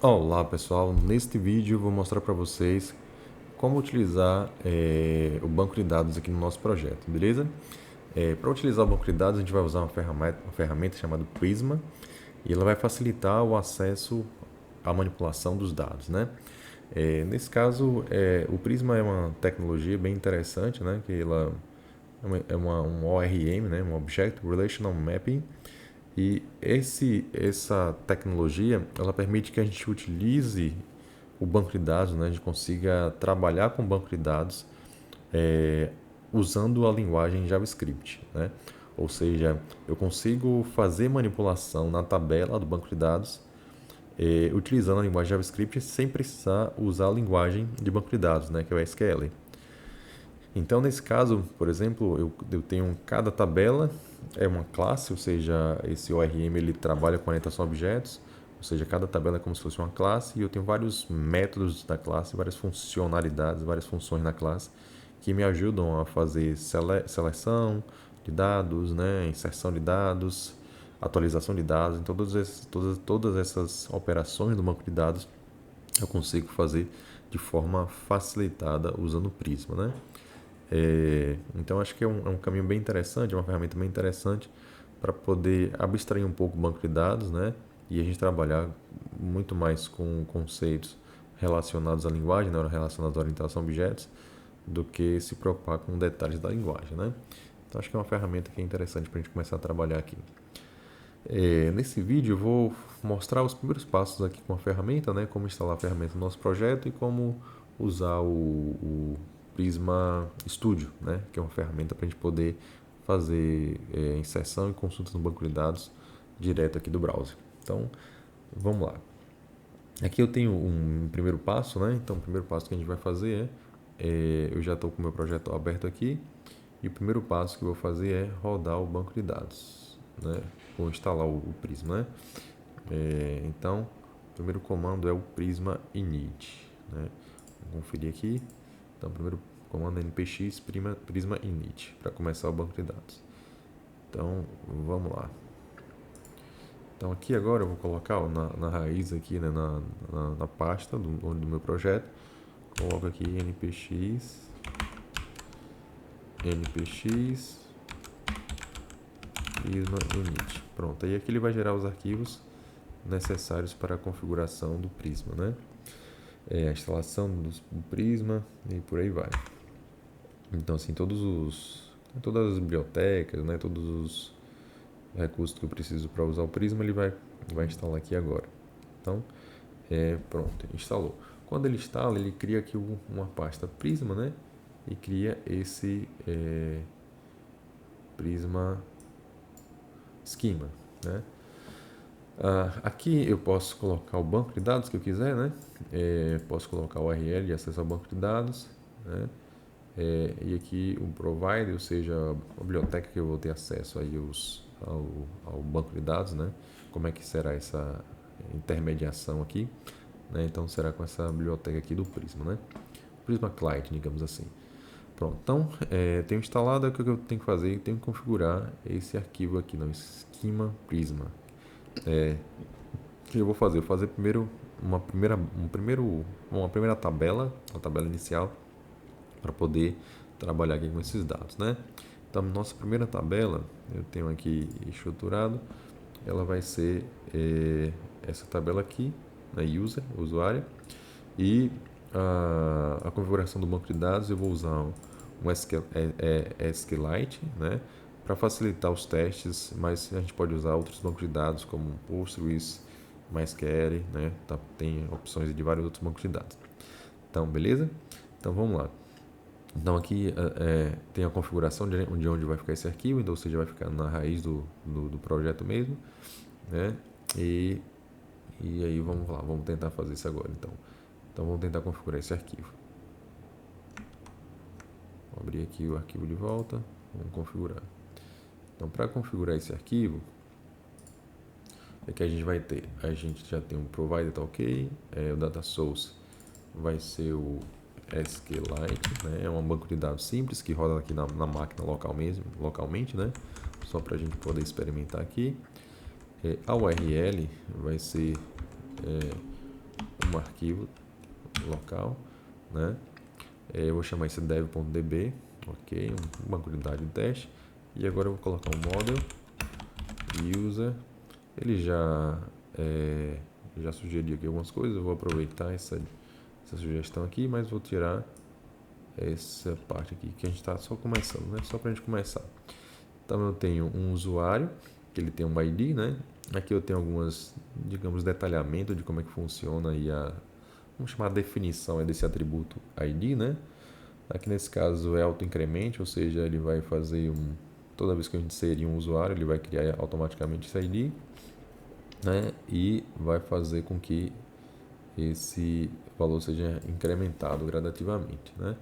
Olá pessoal, neste vídeo eu vou mostrar para vocês como utilizar o banco de dados aqui no nosso projeto, beleza? Para utilizar o banco de dados a gente vai usar uma ferramenta chamada Prisma e ela vai facilitar o acesso à manipulação dos dados, né? Nesse caso, o Prisma é uma tecnologia bem interessante, né? Que ela um ORM, né? Um Object Relational Mapping, e essa tecnologia, ela permite que a gente utilize o banco de dados, né? A gente consiga trabalhar com o banco de dados é, usando a linguagem JavaScript, né? Ou seja, eu consigo fazer manipulação na tabela do banco de dados utilizando a linguagem JavaScript sem precisar usar a linguagem de banco de dados, né? Que é o SQL. Então, nesse caso, por exemplo, eu tenho cada tabela é uma classe, ou seja, esse ORM ele trabalha com orientação a objetos, ou seja, cada tabela é como se fosse uma classe e eu tenho vários métodos da classe, várias funcionalidades, várias funções na classe que me ajudam a fazer seleção de dados, né, inserção de dados, atualização de dados. Então, todas essas operações do banco de dados eu consigo fazer de forma facilitada usando o Prisma, né? Então acho que é um caminho bem interessante, é uma ferramenta bem interessante para poder abstrair um pouco o banco de dados, né? E a gente trabalhar muito mais com conceitos relacionados à linguagem, né? Relacionados à orientação a objetos, do que se preocupar com detalhes da linguagem, né? Então acho que é uma ferramenta que é interessante para a gente começar a trabalhar aqui. Nesse vídeo eu vou mostrar os primeiros passos aqui com a ferramenta, né? Como instalar a ferramenta no nosso projeto e como usar o Prisma Studio, né? Que é uma ferramenta para a gente poder fazer inserção e consulta no banco de dados direto aqui do browser. Então, vamos lá. Aqui eu tenho um primeiro passo, né? Então, o primeiro passo que a gente vai fazer eu já estou com o meu projeto aberto aqui e o primeiro passo que eu vou fazer é rodar o banco de dados, né? Vou instalar o Prisma, né? Então, o primeiro comando é o Prisma init, né? Vou conferir aqui. Então, o primeiro comando é npx prisma init para começar o banco de dados. Então, vamos lá. Então, aqui agora eu vou colocar na raiz aqui, né, na pasta do meu projeto. Coloco aqui npx prisma init. Pronto, aí aqui ele vai gerar os arquivos necessários para a configuração do Prisma, né? A instalação do Prisma e por aí vai. Então, assim, todas as bibliotecas, né, todos os recursos que eu preciso para usar o Prisma, ele vai instalar aqui agora. Então, pronto, instalou. Quando ele instala, ele cria aqui uma pasta Prisma, né? E cria esse Prisma Schema, né? Aqui eu posso colocar o banco de dados que eu quiser, né? Posso colocar o URL de acesso ao banco de dados, né? E aqui o provider, ou seja, a biblioteca que eu vou ter acesso aí ao banco de dados, né? Como é que será essa intermediação aqui, né? Então será com essa biblioteca aqui do Prisma, né? Prisma Client, digamos assim. Pronto, então tenho instalado, o que eu tenho que fazer? Eu tenho que configurar esse arquivo aqui, no Schema Prisma. O que eu vou fazer? Eu vou fazer primeiro uma primeira tabela, a tabela inicial, para poder trabalhar aqui com esses dados, né? Então, nossa primeira tabela, eu tenho aqui estruturado, ela vai ser essa tabela aqui, né, usuário, e a configuração do banco de dados eu vou usar um SQLite, né, para facilitar os testes, mas a gente pode usar outros bancos de dados como Postgres, MySQL, né, tem opções de vários outros bancos de dados. Então, beleza? Então, vamos lá. Então aqui tem a configuração de onde vai ficar esse arquivo, então, ou seja, vai ficar na raiz do projeto mesmo, né? E aí vamos lá, vamos tentar fazer isso agora então vamos tentar configurar esse arquivo. Vou abrir aqui o arquivo de volta, vamos configurar. Então para configurar esse arquivo, que a gente já tem um provider, tá ok, o data source vai ser o SQLite, né? É um banco de dados simples que roda aqui na máquina localmente, né? Só para a gente poder experimentar aqui. A URL vai ser um arquivo local, né? Eu vou chamar esse dev.db, ok, um banco de dados de teste. E agora eu vou colocar um model user. Ele já sugeriu aqui algumas coisas. Eu vou aproveitar essa sugestão aqui, mas vou tirar essa parte aqui que a gente está só começando, né? Só para a gente começar. Então eu tenho um usuário que ele tem um ID, né? Aqui eu tenho algumas, digamos, detalhamento de como é que funciona aí vamos chamar a definição desse atributo ID, né? Aqui nesse caso é autoincremente, ou seja, ele vai fazer toda vez que a gente inserir um usuário, ele vai criar automaticamente esse ID, né? E vai fazer com que esse valor seja incrementado gradativamente, né?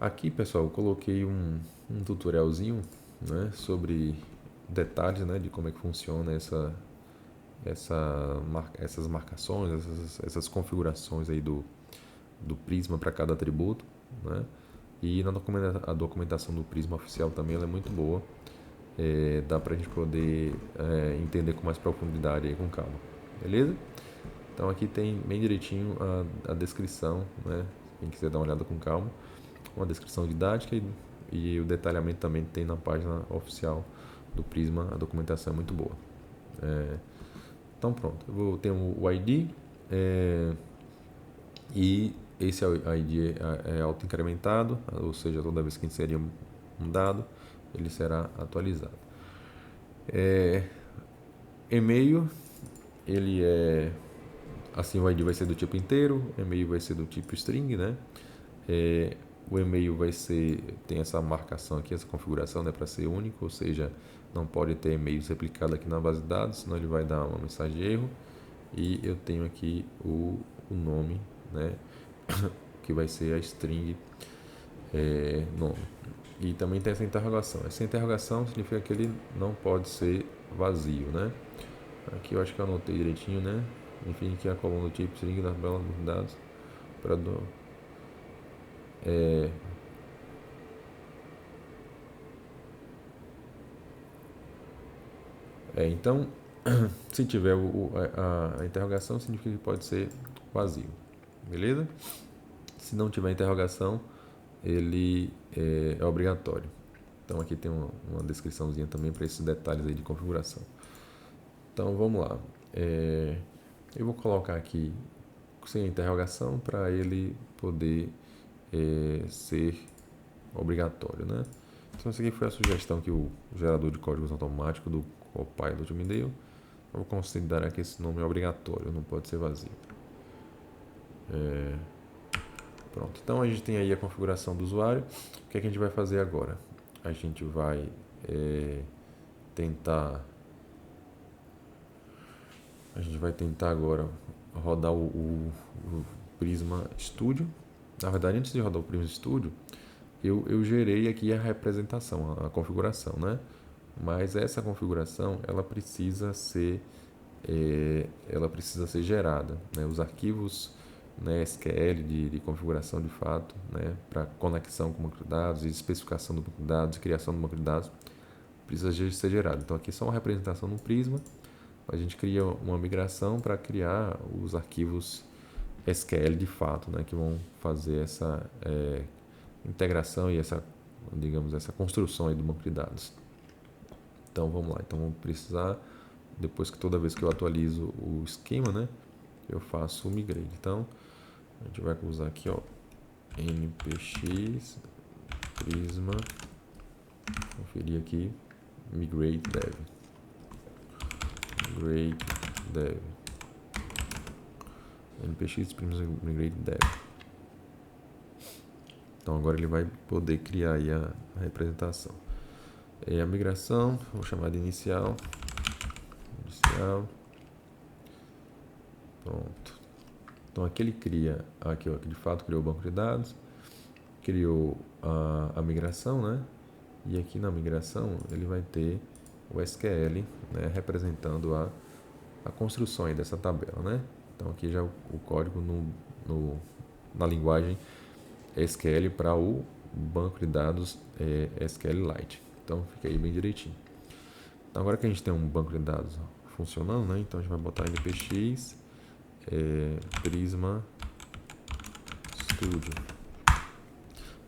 Aqui, pessoal, eu coloquei um tutorialzinho, né, sobre detalhes, né, de como é que funciona essas marcações, essas configurações aí do Prisma para cada atributo, né? E a documentação do Prisma oficial também ela é muito boa. Dá para a gente poder entender com mais profundidade aí, com calma, beleza? Então aqui tem bem direitinho a descrição, né? Quem quiser dar uma olhada com calma, uma descrição didática e o detalhamento também tem na página oficial do Prisma, a documentação é muito boa. Então pronto, eu vou ter o ID e esse ID é auto-incrementado, ou seja, toda vez que inserir um dado, ele será atualizado. E-mail, ele assim, o ID vai ser do tipo inteiro, o e-mail vai ser do tipo string, né? O e-mail tem essa marcação aqui, essa configuração, né, para ser único, ou seja, não pode ter e-mails replicados aqui na base de dados, senão ele vai dar uma mensagem de erro. E eu tenho aqui o nome, né, que vai ser a string nome. E também tem essa interrogação. Essa interrogação significa que ele não pode ser vazio, né? Aqui eu acho que eu anotei direitinho, né? Enfim, aqui é a coluna do tipo string na tabela dos dados para então, se tiver a interrogação, significa que pode ser vazio, beleza? Se não tiver interrogação, ele é obrigatório. Então aqui tem uma descriçãozinha também para esses detalhes aí de configuração. Então vamos lá. Eu vou colocar aqui sem interrogação para ele poder ser obrigatório, né? Então essa aqui foi a sugestão que o gerador de códigos automático do Copilot me deu. Eu vou considerar que esse nome é obrigatório, não pode ser vazio. Pronto, então a gente tem aí a configuração do usuário. O que é que a gente vai fazer agora? A gente vai tentar agora rodar o Prisma Studio. Na verdade, antes de rodar o Prisma Studio, eu gerei aqui a representação, a configuração, né? Mas essa configuração ela precisa ser gerada, né? Os arquivos, né, SQL de configuração de fato, né, para conexão com o banco de dados, especificação do banco de dados, criação do banco de dados, precisa ser gerado. Então aqui é só uma representação no Prisma, a gente cria uma migração para criar os arquivos SQL de fato, né, que vão fazer essa integração e essa construção aí do banco de dados. Então vamos lá, então vamos precisar, depois que toda vez que eu atualizo o esquema, né, eu faço o migrate. Então a gente vai usar aqui, ó, npx prisma, conferir aqui, migrate dev, npx prisma migrate dev. Então agora ele vai poder criar aí a representação. A migração, vou chamar de inicial. Pronto. Então aqui ele cria, aqui ó, que de fato criou o banco de dados, criou a migração, né? E aqui na migração ele vai ter o SQL, né, representando a construção aí dessa tabela, né? Então aqui já o código na linguagem SQL para o banco de dados SQLite. Então fica aí bem direitinho. Então, agora que a gente tem um banco de dados funcionando, né? Então a gente vai botar npx Prisma Studio.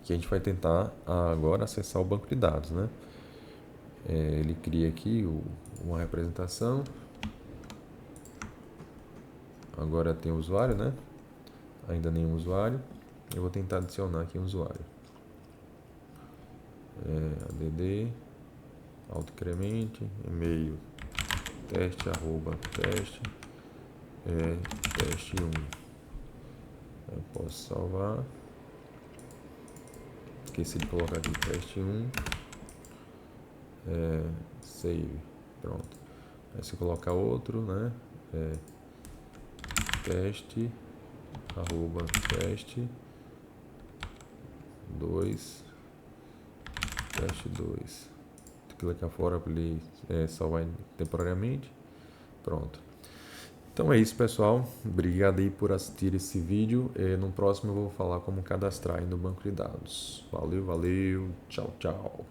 Que a gente vai tentar agora acessar o banco de dados, né? Ele cria aqui uma representação. Agora tem o usuário, né? Ainda nenhum usuário. Eu vou tentar adicionar aqui um usuário. add, autoincremente, e-mail, teste, teste1. Eu posso salvar. Esqueci de colocar aqui teste1. Save. Pronto. Aí se colocar outro, né? Teste, teste 2, teste 2. Clicar fora para ele salvar temporariamente. Pronto. Então é isso, pessoal. Obrigado aí por assistir esse vídeo. No próximo eu vou falar como cadastrar aí no banco de dados. Valeu, valeu. Tchau, tchau.